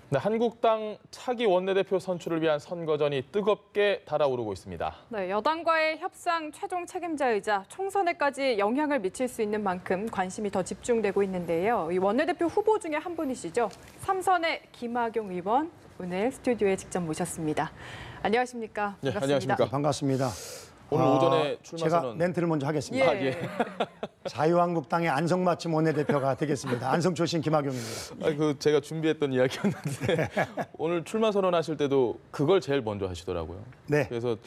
네, 한국당 차기 원내대표 선출을 위한 선거전이 뜨겁게 달아오르고 있습니다. 네, 여당과의 협상 최종 책임자이자 총선에까지 영향을 미칠 수 있는 만큼 관심이 더 집중되고 있는데요. 이 원내대표 후보 중에 한 분이시죠. 삼선의 김학용 의원, 오늘 스튜디오에 직접 모셨습니다. 안녕하십니까? 네, 반갑습니다. 안녕하십니까? 반갑습니다. 오늘 오전에 출마 제가 선언. 멘트를 먼저 하겠습니다. 예. 자유한국당의 안성맞춤 원내대표가 되겠습니다. 안성 출신 김학용입니다. 제가 준비했던 이야기였는데 오늘 출마 선언하실 때도 그걸 제일 먼저 하시더라고요. 네. 그래서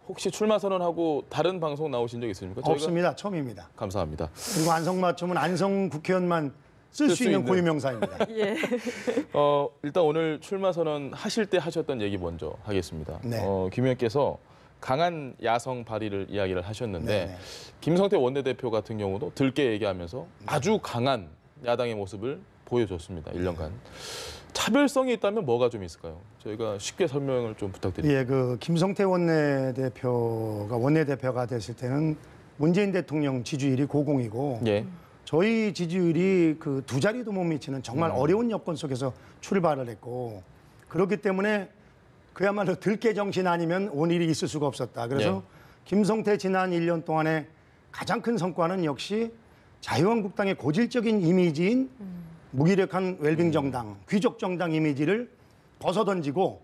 혹시 출마 선언하고 다른 방송 나오신 적 있습니까? 없습니다. 처음입니다. 감사합니다. 그리고 안성맞춤은 안성 국회의원만 쓸 수 있는 고유명사입니다. 예. 일단 오늘 출마 선언 하실 때 하셨던 얘기 먼저 하겠습니다. 네. 김 의원께서 강한 야성 발의를 이야기를 하셨는데 네네. 김성태 원내대표 같은 경우도 들깨 얘기하면서 아주 강한 야당의 모습을 보여줬습니다. 1년간. 차별성이 있다면 뭐가 좀 있을까요? 저희가 쉽게 설명을 좀 부탁드립니다. 예, 김성태 원내대표가 됐을 때는 문재인 대통령 지지율이 고공이고 예. 저희 지지율이 두 자리도 못 미치는 정말 어려운 여건 속에서 출발을 했고 그렇기 때문에 그야말로 들깨 정신 아니면 오늘이 있을 수가 없었다. 그래서 김성태 지난 1년 동안의 가장 큰 성과는 역시 자유한국당의 고질적인 이미지인 무기력한 웰빙 정당, 귀족 정당 이미지를 벗어던지고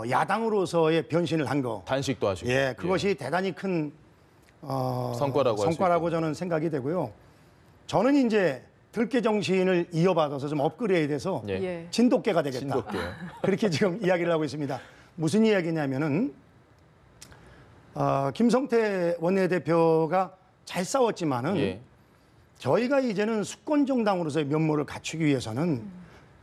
야당으로서의 변신을 한 거. 단식도 하시고. 예, 그것이 대단히 큰 성과라고 저는 생각이 되고요. 저는 이제 들깨 정신을 이어받아서 좀 업그레이드해서 예. 진돗개가 되겠다. 진돗개요. 그렇게 지금 이야기를 하고 있습니다. 무슨 이야기냐면은 김성태 원내대표가 잘 싸웠지만은 예. 저희가 이제는 수권 정당으로서의 면모를 갖추기 위해서는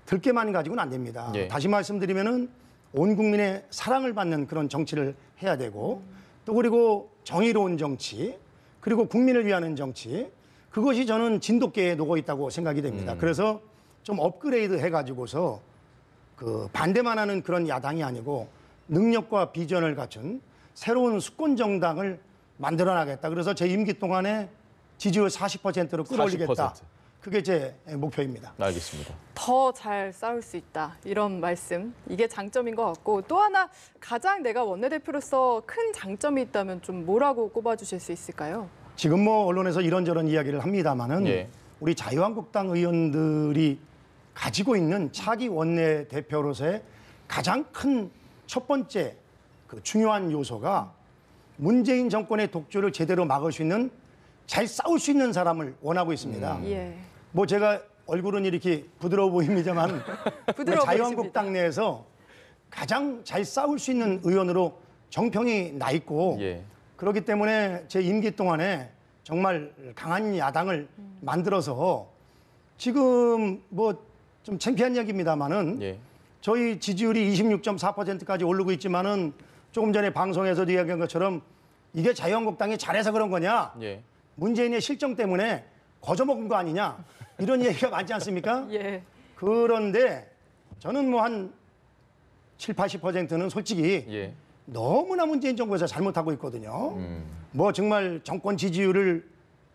들깨만 가지고는 안 됩니다. 예. 다시 말씀드리면은 온 국민의 사랑을 받는 그런 정치를 해야 되고 또 그리고 정의로운 정치 그리고 국민을 위하는 정치 그것이 저는 진돗개에 녹아 있다고 생각이 됩니다. 그래서 좀 업그레이드 해가지고서 반대만 하는 그런 야당이 아니고 능력과 비전을 갖춘 새로운 수권 정당을 만들어나겠다. 그래서 제 임기 동안에 지지율 40%로 끌어올리겠다. 40%. 그게 제 목표입니다. 알겠습니다. 더 잘 싸울 수 있다. 이런 말씀. 이게 장점인 것 같고 또 하나 가장 내가 원내대표로서 큰 장점이 있다면 좀 뭐라고 꼽아주실 수 있을까요? 지금 언론에서 이런저런 이야기를 합니다마는 예. 우리 자유한국당 의원들이 가지고 있는 차기 원내대표로서의 가장 큰 첫 번째 중요한 요소가 문재인 정권의 독주를 제대로 막을 수 있는 잘 싸울 수 있는 사람을 원하고 있습니다. 예. 제가 얼굴은 이렇게 부드러워 보입니다만 부드러워 자유한국당 보이십니다. 내에서 가장 잘 싸울 수 있는 의원으로 정평이 나 있고 예. 그렇기 때문에 제 임기 동안에 정말 강한 야당을 만들어서 지금 좀 창피한 얘기입니다만은 예. 저희 지지율이 26.4%까지 오르고 있지만은 조금 전에 방송에서도 이야기한 것처럼 이게 자유한국당이 잘해서 그런 거냐? 예. 문재인의 실정 때문에 거저먹은 거 아니냐? 이런 얘기가 많지 않습니까? 예. 그런데 저는 한 7, 80%는 솔직히 예. 너무나 문재인 정부에서 잘못하고 있거든요. 정말 정권 지지율을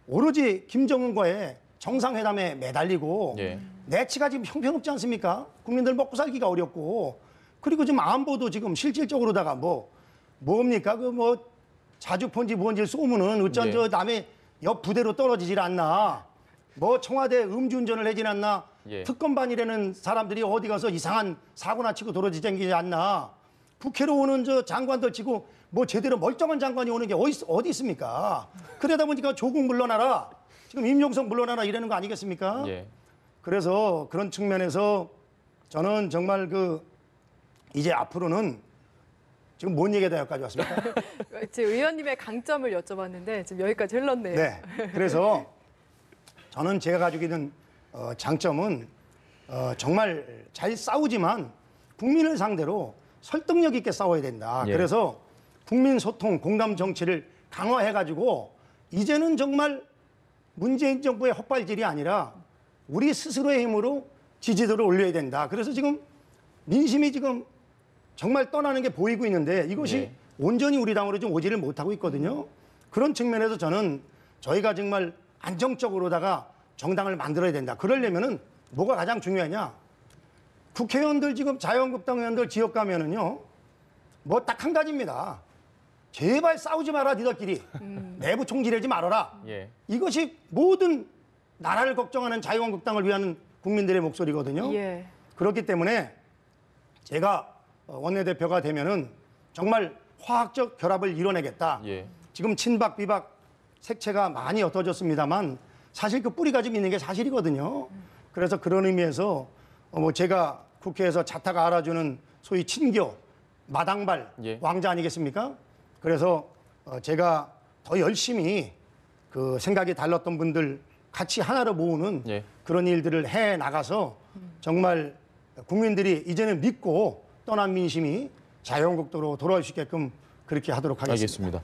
오로지 김정은과의 정상회담에 매달리고 예. 내치가 지금 형편없지 않습니까? 국민들 먹고 살기가 어렵고 그리고 지금 안보도 지금 실질적으로다가 뭡니까? 자주폰지 뭔지 쏘면은 어쩐 예. 남의 옆 부대로 떨어지질 않나? 청와대 음주운전을 하진 않나? 예. 특검반이라는 사람들이 어디 가서 이상한 사고나 치고 돌아다니지 않나? 국회로 오는 장관들 치고 제대로 멀쩡한 장관이 오는 게 어디 있습니까? 그러다 보니까 조국 물러나라. 지금 임종석 물러나라 이러는 거 아니겠습니까? 예. 그래서 그런 측면에서 저는 정말 이제 앞으로는 지금 뭔 얘기가 여기까지 왔습니까? 제 의원님의 강점을 여쭤봤는데 지금 여기까지 흘렀네요. 네. 그래서 저는 제가 가지고 있는 장점은 정말 잘 싸우지만 국민을 상대로 설득력 있게 싸워야 된다. 예. 그래서 국민 소통, 공감 정치를 강화해가지고 이제는 정말 문재인 정부의 헛발질이 아니라 우리 스스로의 힘으로 지지도를 올려야 된다. 그래서 지금 민심이 지금 정말 떠나는 게 보이고 있는데 이것이 예. 온전히 우리 당으로 좀 오지를 못하고 있거든요. 그런 측면에서 저는 저희가 정말 안정적으로다가 정당을 만들어야 된다. 그러려면은 뭐가 가장 중요하냐? 국회의원들 지금 자유한국당 의원들 지역 가면은요. 뭐 딱 한 가지입니다. 제발 싸우지 마라 니들끼리. 내부 총질하지 말아라. 예. 이것이 모든 나라를 걱정하는 자유한국당을 위한 국민들의 목소리거든요. 예. 그렇기 때문에 제가 원내대표가 되면은 정말 화학적 결합을 이뤄내겠다. 예. 지금 친박 비박 색채가 많이 옅어졌습니다만 사실 그 뿌리가 좀 있는 게 사실이거든요. 그래서 그런 의미에서 뭐 제가 국회에서 자타가 알아주는 소위 친교 마당발 예. 왕자 아니겠습니까? 그래서 제가 더 열심히 그 생각이 달랐던 분들 같이 하나로 모으는 예. 그런 일들을 해 나가서 정말 국민들이 이제는 믿고 떠난 민심이 자유한국당으로 돌아올 수 있게끔 그렇게 하도록 하겠습니다. 알겠습니다.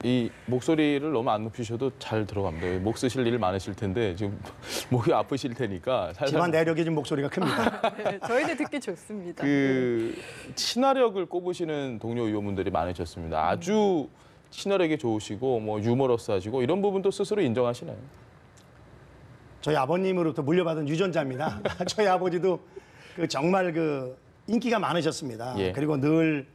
이 목소리를 너무 안 높이셔도 잘 들어갑니다. 목 쓰실 일 많으실 텐데 지금 목이 아프실 테니까 집안 내력이 좀 목소리가 큽니다. 네, 저희는 듣기 좋습니다. 그 친화력을 꼽으시는 동료 의원분들이 많으셨습니다. 아주 친화력이 좋으시고 뭐 유머러스하시고 이런 부분도 스스로 인정하시나요? 저희 아버님으로부터 물려받은 유전자입니다. 저희 아버지도 그 정말 그 인기가 많으셨습니다. 예. 그리고 늘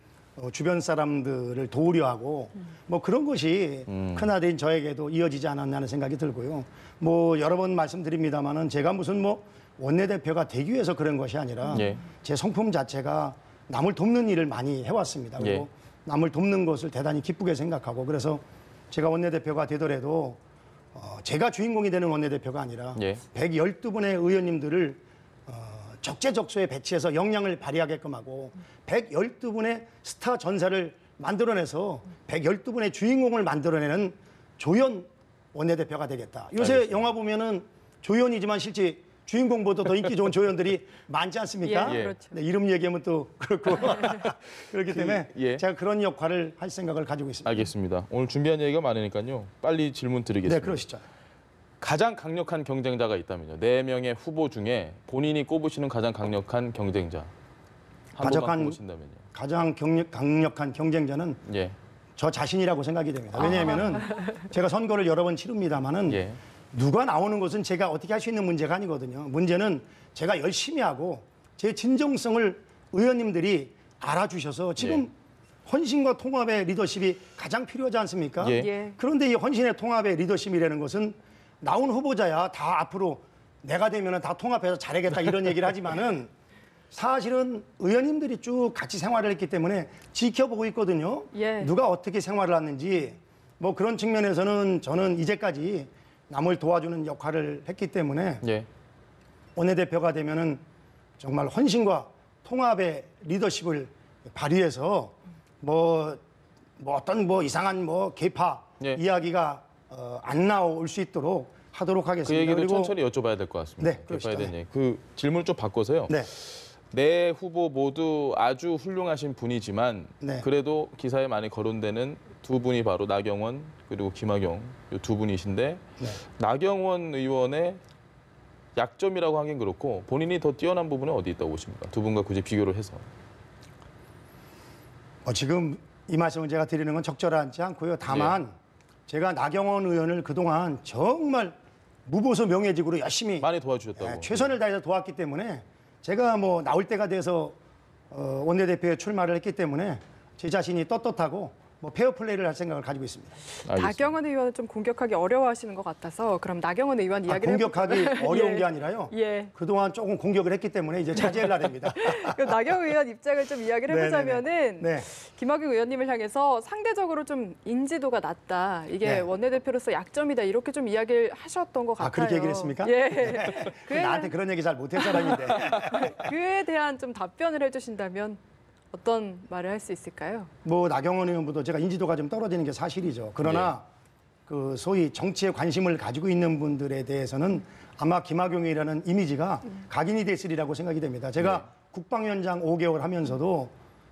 주변 사람들을 도우려하고 뭐 그런 것이 큰아들인 저에게도 이어지지 않았나는 생각이 들고요. 뭐 여러 번 말씀드립니다만은 제가 무슨 뭐 원내대표가 되기 위해서 그런 것이 아니라 예. 제 성품 자체가 남을 돕는 일을 많이 해왔습니다. 그리고 예. 남을 돕는 것을 대단히 기쁘게 생각하고 그래서 제가 원내대표가 되더라도 제가 주인공이 되는 원내대표가 아니라 예. 112분의 의원님들을 적재적소에 배치해서 역량을 발휘하게끔 하고 112분의 스타 전사를 만들어내서 112분의 주인공을 만들어내는 조연 원내대표가 되겠다. 요새 알겠습니다. 영화 보면은 조연이지만 실제 주인공보다 더 인기 좋은 조연들이 많지 않습니까? 예, 예. 그렇죠. 네, 이름 얘기하면 또 그렇고 그렇기 때문에 예. 제가 그런 역할을 할 생각을 가지고 있습니다. 알겠습니다. 오늘 준비한 얘기가 많으니까요. 빨리 질문 드리겠습니다. 네, 그러시죠. 가장 강력한 경쟁자가 있다면요. 4명의 후보 중에 본인이 꼽으시는 가장 강력한 경쟁자. 한 분만 가장 꼽으신다면요. 가장 강력한 경쟁자는 예. 저 자신이라고 생각이 됩니다. 왜냐하면은 제가 선거를 여러 번 치릅니다만은 예. 누가 나오는 것은 제가 어떻게 할 수 있는 문제가 아니거든요. 문제는 제가 열심히 하고 제 진정성을 의원님들이 알아주셔서 지금 예. 헌신과 통합의 리더십이 가장 필요하지 않습니까? 예. 예. 그런데 이 헌신의 통합의 리더십이라는 것은 나온 후보자야 다 앞으로 내가 되면은 다 통합해서 잘하겠다 이런 얘기를 하지만은 사실은 의원님들이 쭉 같이 생활을 했기 때문에 지켜보고 있거든요. 예. 누가 어떻게 생활을 하는지 뭐 그런 측면에서는 저는 이제까지 남을 도와주는 역할을 했기 때문에 예. 원내대표가 되면은 정말 헌신과 통합의 리더십을 발휘해서 뭐 어떤 뭐 이상한 뭐 계파 예. 이야기가 안 나올 수 있도록 하도록 그 하겠습니다. 얘기도 천천히 여쭤봐야 될 것 같습니다. 네, 그러시죠. 여쭤봐야 되는 얘기. 그 질문을 좀 바꿔서요. 네. 네 후보 모두 아주 훌륭하신 분이지만 네. 그래도 기사에 많이 거론되는 두 분이 바로 나경원 그리고 김학용 이 두 분이신데 네. 나경원 의원의 약점이라고 하긴 그렇고 본인이 더 뛰어난 부분은 어디 있다고 보십니까? 두 분과 굳이 비교를 해서. 지금 이 말씀을 제가 드리는 건 적절하지 않고요. 다만 제가 나경원 의원을 그동안 정말 무보수 명예직으로 열심히 많이 도와주셨다고. 최선을 다해서 도왔기 때문에 제가 뭐 나올 때가 돼서 원내대표에 출마를 했기 때문에 제 자신이 떳떳하고 뭐 페어플레이를 할 생각을 가지고 있습니다. 알겠습니다. 나경원 의원은 좀 공격하기 어려워하시는 것 같아서 그럼 나경원 의원 이야기를 공격하기 해볼까요? 어려운 예. 게 아니라요. 예. 그동안 조금 공격을 했기 때문에 이제 자제해야 됩니다. 그럼 나경원 의원 입장을 좀 이야기를 해보자면은 네. 김학용 의원님을 향해서 상대적으로 좀 인지도가 낮다. 이게 네. 원내대표로서 약점이다. 이렇게 좀 이야기를 하셨던 것 같아요. 그렇게 얘기를 했습니까? 예. 그에, 나한테 그런 얘기 잘 못할 사람인데. 그에 대한 좀 답변을 해주신다면 어떤 말을 할 수 있을까요? 뭐 나경원 의원보다 제가 인지도가 좀 떨어지는 게 사실이죠. 그러나 그 소위 정치에 관심을 가지고 있는 분들에 대해서는 아마 김학용이라는 이미지가 각인이 됐으리라고 생각이 됩니다. 제가 국방위원장 5개월 하면서도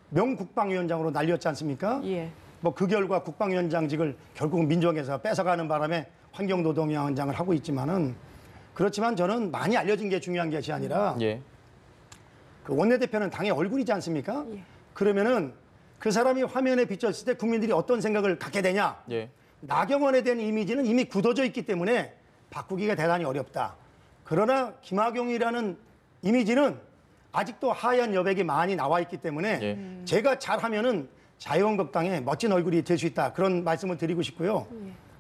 명국방위원장으로 날렸지 않습니까? 예. 뭐 그 결과 국방위원장직을 결국 민주당에서 뺏어가는 바람에 환경노동위원장을 하고 있지만은 그렇지만 저는 많이 알려진 게 중요한 것이 아니라 예. 그 원내대표는 당의 얼굴이지 않습니까? 예. 그러면은 그 사람이 화면에 비쳤을 때 국민들이 어떤 생각을 갖게 되냐? 예. 나경원에 대한 이미지는 이미 굳어져 있기 때문에 바꾸기가 대단히 어렵다. 그러나 김학용이라는 이미지는 아직도 하얀 여백이 많이 나와 있기 때문에 예. 제가 잘하면은 자유한국당에 멋진 얼굴이 될 수 있다. 그런 말씀을 드리고 싶고요.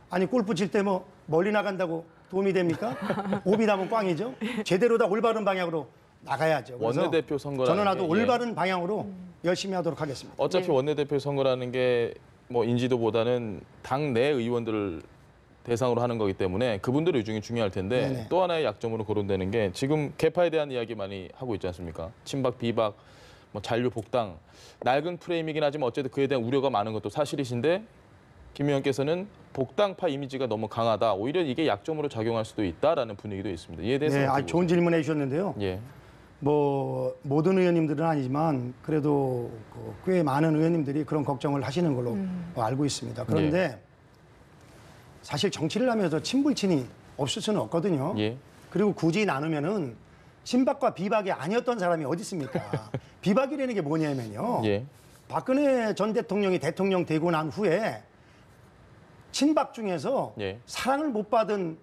아니 골프 칠 때 뭐 멀리 나간다고 도움이 됩니까? 오비 나면 꽝이죠. 제대로 다 올바른 방향으로 나가야죠. 그래서 원내대표 선거라는 저는 아주 게, 올바른 방향으로 열심히 하도록 하겠습니다. 어차피 원내대표 선거라는 게 뭐 인지도보다는 당내 의원들을 대상으로 하는 거기 때문에 그분들의 의중이 중요할 텐데 네네. 또 하나의 약점으로 거론되는 게 지금 개파에 대한 이야기 많이 하고 있지 않습니까? 친박, 비박, 뭐 잔류, 복당 낡은 프레임이긴 하지만 어쨌든 그에 대한 우려가 많은 것도 사실이신데 김 의원께서는 복당파 이미지가 너무 강하다. 오히려 이게 약점으로 작용할 수도 있다라는 분위기도 있습니다. 이에 대해서 네, 어떻게 좋은 질문해 주셨는데요. 예, 뭐 모든 의원님들은 아니지만 그래도 꽤 많은 의원님들이 그런 걱정을 하시는 걸로 알고 있습니다. 그런데 사실 정치를 하면서 친불친이 없을 수는 없거든요. 예, 그리고 굳이 나누면은 친박과 비박이 아니었던 사람이 어디 있습니까? 비박이라는 게 뭐냐면요. 예, 박근혜 전 대통령이 대통령 되고 난 후에 친박 중에서 예. 사랑을 못 받은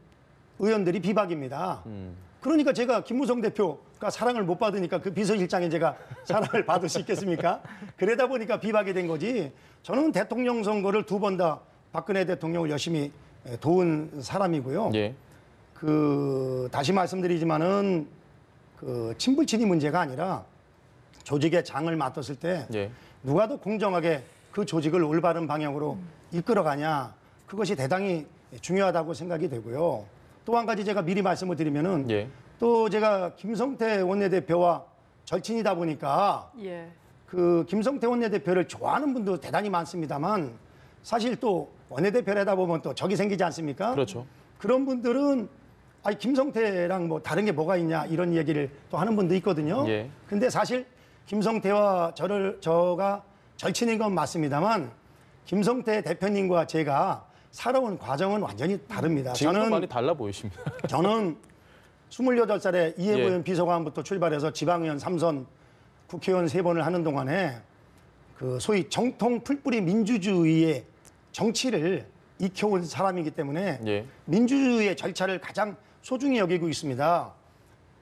의원들이 비박입니다. 그러니까 제가 김무성 대표가 사랑을 못 받으니까 그 비서실장에 제가 사랑을 받을 수 있겠습니까? 그러다 보니까 비박이 된 거지. 저는 대통령 선거를 2번 다 박근혜 대통령을 열심히 도운 사람이고요. 예, 다시 말씀드리지만은 친불친이 문제가 아니라 조직의 장을 맡았을 때 예. 누가 더 공정하게 그 조직을 올바른 방향으로 이끌어가냐, 그것이 대단히 중요하다고 생각이 되고요. 또 한 가지 제가 미리 말씀을 드리면은 예. 또 제가 김성태 원내대표와 절친이다 보니까 예. 그 김성태 원내대표를 좋아하는 분도 대단히 많습니다만 사실 또 원내대표를 하다 보면 또 적이 생기지 않습니까? 그렇죠. 그런 분들은 아니 김성태랑 뭐 다른 게 뭐가 있냐 이런 얘기를 또 하는 분도 있거든요. 예. 근데 사실 김성태와 저가 절친인 건 맞습니다만 김성태 대표님과 제가 살아온 과정은 완전히 다릅니다. 지금도 많이 달라 보이십니다. 저는 28살에 이해고연 예. 비서관부터 출발해서 지방의원 3선, 국회의원 3번을 하는 동안에 그 소위 정통 풀뿌리 민주주의의 정치를 익혀온 사람이기 때문에 예. 민주주의의 절차를 가장 소중히 여기고 있습니다.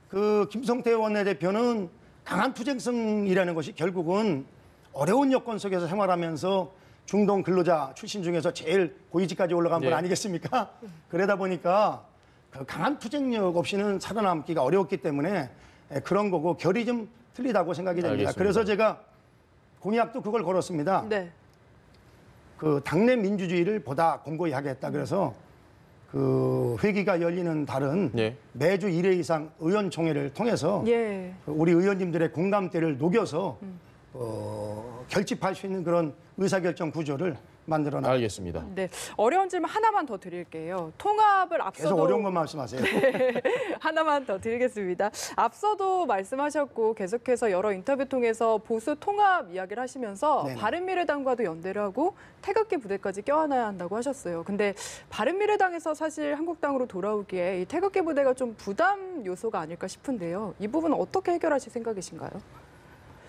그 김성태 원내대표는 강한 투쟁성이라는 것이 결국은 어려운 여건 속에서 생활하면서 중동 근로자 출신 중에서 제일 고위직까지 올라간 분 예. 아니겠습니까? 그러다 보니까 그 강한 투쟁력 없이는 살아남기가 어려웠기 때문에 그런 거고 결이 좀 틀리다고 생각이 됩니다. 알겠습니다. 그래서 제가 공약도 그걸 걸었습니다. 네. 그 당내 민주주의를 보다 공고히 하겠다. 그래서 그 회기가 열리는 달은 예. 매주 1회 이상 의원총회를 통해서 예. 우리 의원님들의 공감대를 녹여서 결집할 수 있는 그런 의사결정 구조를 만들어 나가겠습니다. 알겠습니다. 네. 어려운 질문 하나만 더 드릴게요. 통합을 앞서도 계속 어려운 건 말씀하세요. 하나만 더 드리겠습니다. 앞서도 말씀하셨고 계속해서 여러 인터뷰 통해서 보수 통합 이야기를 하시면서 네네. 바른미래당과도 연대를 하고 태극기 부대까지 껴안아야 한다고 하셨어요. 근데 바른미래당에서 사실 한국당으로 돌아오기에 이 태극기 부대가 좀 부담 요소가 아닐까 싶은데요. 이 부분은 어떻게 해결하실 생각이신가요?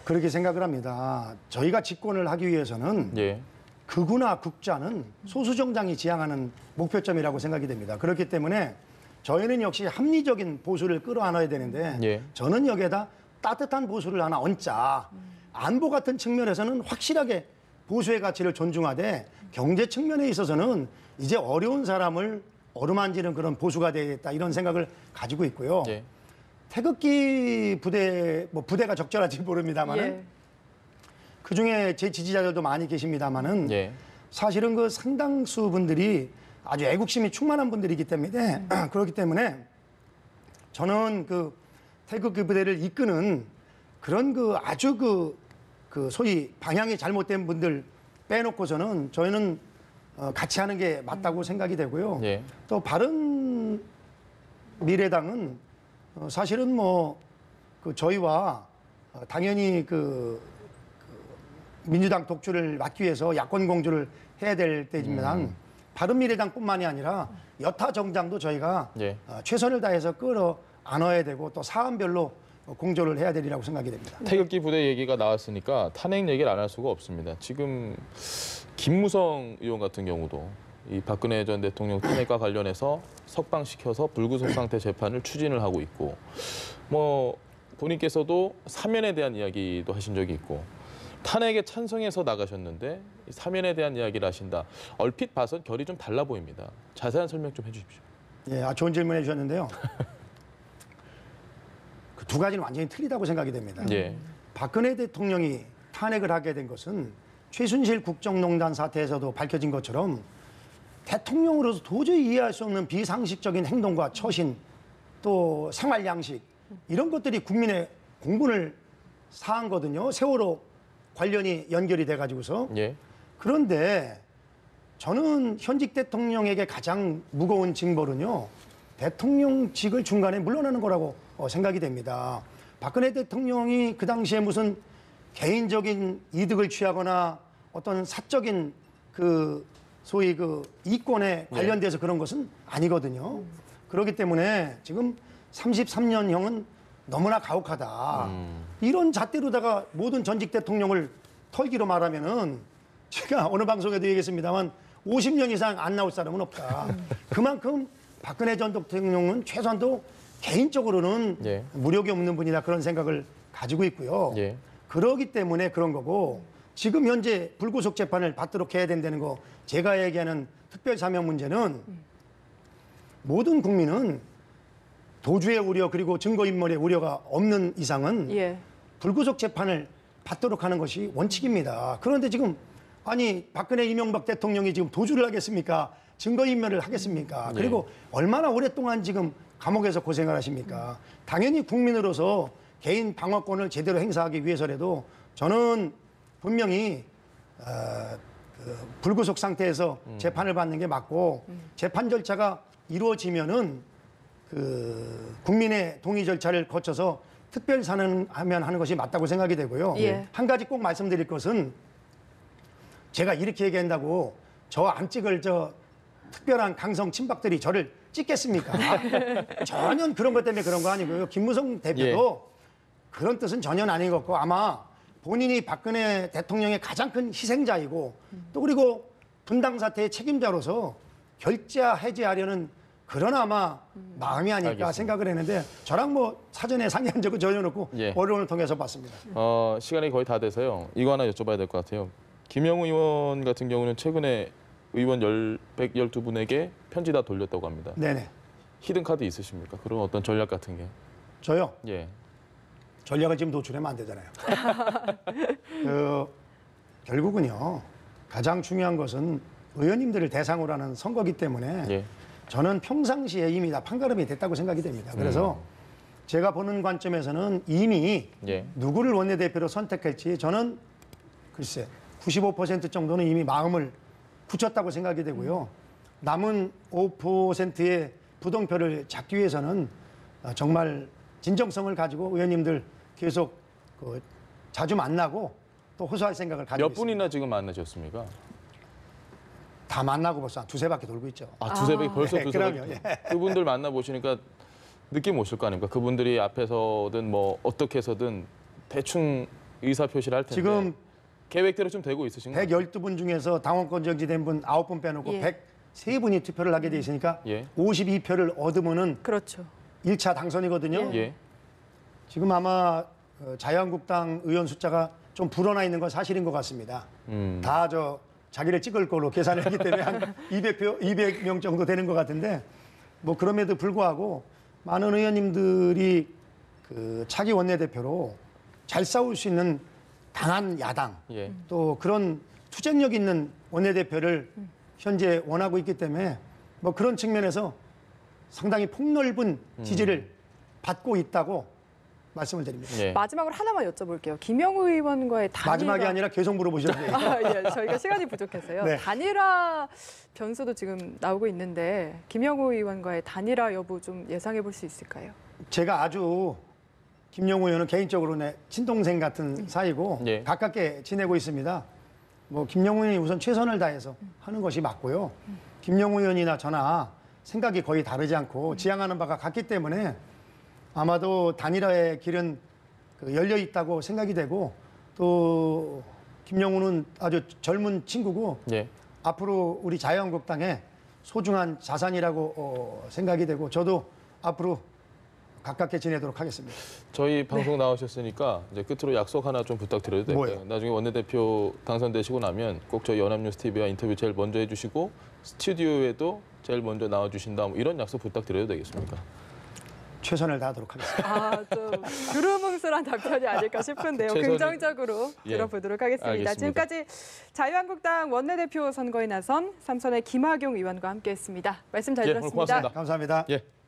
그렇게 생각을 합니다. 저희가 집권을 하기 위해서는 예. 극우나 국자는 소수 정당이 지향하는 목표점이라고 생각이 됩니다. 그렇기 때문에 저희는 역시 합리적인 보수를 끌어안아야 되는데 예. 저는 여기에다 따뜻한 보수를 하나 얹자. 안보 같은 측면에서는 확실하게 보수의 가치를 존중하되 경제 측면에 있어서는 이제 어려운 사람을 어루만지는 그런 보수가 되겠다 이런 생각을 가지고 있고요. 예. 태극기 부대, 뭐 부대가 적절한지 모릅니다만은 예. 그 중에 제 지지자들도 많이 계십니다만은 예. 사실은 그 상당수 분들이 아주 애국심이 충만한 분들이기 때문에 그렇기 때문에 저는 그 태극기 부대를 이끄는 그런 그 아주 그 소위 방향이 잘못된 분들 빼놓고서는 저희는 같이 하는 게 맞다고 생각이 되고요. 예. 또 바른 미래당은 사실은 뭐 그 저희와 당연히 그 민주당 독주를 막기 위해서 야권 공조를 해야 될 때지만 바른미래당뿐만이 아니라 여타 정당도 저희가 예. 최선을 다해서 끌어안아야 되고 또 사안별로 공조를 해야 되리라고 생각이 됩니다. 태극기 부대 얘기가 나왔으니까 탄핵 얘기를 안 할 수가 없습니다. 지금 김무성 의원 같은 경우도 이 박근혜 전 대통령 탄핵과 관련해서 석방시켜서 불구속 상태 재판을 추진을 하고 있고 뭐 본인께서도 사면에 대한 이야기도 하신 적이 있고 탄핵에 찬성해서 나가셨는데 이 사면에 대한 이야기를 하신다. 얼핏 봐선 결이 좀 달라 보입니다. 자세한 설명 좀 해주십시오. 예, 좋은 질문 해주셨는데요. 그 두 가지는 완전히 틀리다고 생각이 됩니다. 예. 박근혜 대통령이 탄핵을 하게 된 것은 최순실 국정농단 사태에서도 밝혀진 것처럼 대통령으로서 도저히 이해할 수 없는 비상식적인 행동과 처신, 또 생활 양식 이런 것들이 국민의 공분을 사한 거거든요. 세월호 관련이 연결이 돼가지고서. 예. 그런데 저는 현직 대통령에게 가장 무거운 징벌은요, 대통령직을 중간에 물러나는 거라고 생각이 됩니다. 박근혜 대통령이 그 당시에 무슨 개인적인 이득을 취하거나 어떤 사적인 그 소위 그 이권에 관련돼서 그런 것은 아니거든요. 그렇기 때문에 지금 33년형은 너무나 가혹하다. 이런 잣대로다가 모든 전직 대통령을 털기로 말하면은 제가 어느 방송에도 얘기했습니다만 50년 이상 안 나올 사람은 없다. 그만큼 박근혜 전 대통령은 최소한도 개인적으로는 예. 무력이 없는 분이다 그런 생각을 가지고 있고요. 예. 그러기 때문에 그런 거고 지금 현재 불구속 재판을 받도록 해야 된다는 거 제가 얘기하는 특별사면 문제는 모든 국민은 도주의 우려 그리고 증거인멸의 우려가 없는 이상은 예. 불구속 재판을 받도록 하는 것이 원칙입니다. 그런데 지금 아니 박근혜 이명박 대통령이 지금 도주를 하겠습니까? 증거인멸을 하겠습니까? 그리고 얼마나 오랫동안 지금 감옥에서 고생을 하십니까? 당연히 국민으로서 개인 방어권을 제대로 행사하기 위해서라도 저는 분명히 불구속 상태에서 재판을 받는 게 맞고 재판 절차가 이루어지면은 그 국민의 동의 절차를 거쳐서 특별 사면하면 하는 것이 맞다고 생각이 되고요. 예. 한 가지 꼭 말씀드릴 것은 제가 이렇게 얘기한다고 저 안 찍을 저 특별한 강성 친박들이 저를 찍겠습니까? 전혀 그런 것 때문에 그런 거 아니고요. 김무성 대표도 그런 뜻은 전혀 아닌 것 같고 아마 본인이 박근혜 대통령의 가장 큰 희생자이고 또 그리고 분당 사태의 책임자로서 결자 해제하려는 그런 아마 마음이 아닐까 알겠습니다. 생각을 했는데 저랑 뭐 사전에 상의한 적은 전혀 없고 예. 언론을 통해서 봤습니다. 시간이 거의 다 돼서요. 이거 하나 여쭤봐야 될 것 같아요. 김영우 의원 같은 경우는 최근에 의원 112분에게 편지 다 돌렸다고 합니다. 네네. 히든 카드 있으십니까? 그런 어떤 전략 같은 게? 저요. 예. 전략을 지금 도출하면 안 되잖아요. 결국은요. 가장 중요한 것은 의원님들을 대상으로 하는 선거기 때문에 예. 저는 평상시에 이미 다 판가름이 됐다고 생각이 됩니다. 그래서 제가 보는 관점에서는 이미 예. 누구를 원내대표로 선택할지 저는 글쎄 95% 정도는 이미 마음을 굳혔다고 생각이 되고요. 남은 5%의 부동표를 잡기 위해서는 정말 진정성을 가지고 의원님들 계속 자주 만나고 또 호소할 생각을 가지고 몇 분이나 지금 만나셨습니까? 다 만나고 벌써 한 두세 바퀴 돌고 있죠. 두세 배 벌써 네, 두세 배. 그럼요. 그분들 만나 보시니까 느낌 오실 거 아닙니까? 그분들이 앞에서든 뭐 어떻게 해서든 대충 의사 표시를 할 텐데 지금 계획대로 좀 되고 있으신가요? 112분 중에서 당원권 정지된 분 9분 빼놓고 예. 103분이 투표를 하게 돼 있으니까 예. 52표를 얻으면은 그렇죠. 1차 당선이거든요. 예. 지금 아마 자유한국당 의원 숫자가 좀 불어나 있는 건 사실인 것 같습니다. 다 자기를 찍을 걸로 계산을 했기 때문에 한 200명 정도 되는 것 같은데 뭐 그럼에도 불구하고 많은 의원님들이 그 차기 원내대표로 잘 싸울 수 있는 강한 야당 예. 또 그런 투쟁력 있는 원내대표를 현재 원하고 있기 때문에 뭐 그런 측면에서 상당히 폭넓은 지지를 받고 있다고 말씀을 드립니다. 예. 마지막으로 하나만 여쭤볼게요. 김영우 의원과의 단일화. 마지막이 아니라 계속 물어보셔도 돼요. 예, 저희가 시간이 부족해서요. 네. 단일화 변수도 지금 나오고 있는데 김영우 의원과의 단일화 여부 좀 예상해 볼 수 있을까요? 제가 아주 김영우 의원은 개인적으로 내 친동생 같은 사이고 예. 가깝게 지내고 있습니다. 뭐 김영우 의원이 우선 최선을 다해서 하는 것이 맞고요. 김영우 의원이나 저나 생각이 거의 다르지 않고 지향하는 바가 같기 때문에 아마도 단일화의 길은 열려 있다고 생각이 되고 또 김영우는 아주 젊은 친구고 예. 앞으로 우리 자유한국당의 소중한 자산이라고 생각이 되고 저도 앞으로 가깝게 지내도록 하겠습니다. 저희 방송 나오셨으니까 이제 끝으로 약속 하나 좀 부탁드려도 될까요? 뭐예요? 나중에 원내대표 당선되시고 나면 꼭 저희 연합뉴스 TV와 인터뷰 제일 먼저 해주시고 스튜디오에도 제일 먼저 나와주신다. 뭐 이런 약속 부탁드려도 되겠습니까? 최선을 다하도록 하겠습니다. 아, 좀 두루뭉술한 답변이 아닐까 싶은데요. 최선을- 긍정적으로 예, 들어보도록 하겠습니다. 알겠습니다. 지금까지 자유한국당 원내대표 선거에 나선 삼선의 김학용 의원과 함께했습니다. 말씀 잘 예, 오늘 들었습니다. 고맙습니다. 감사합니다. 예.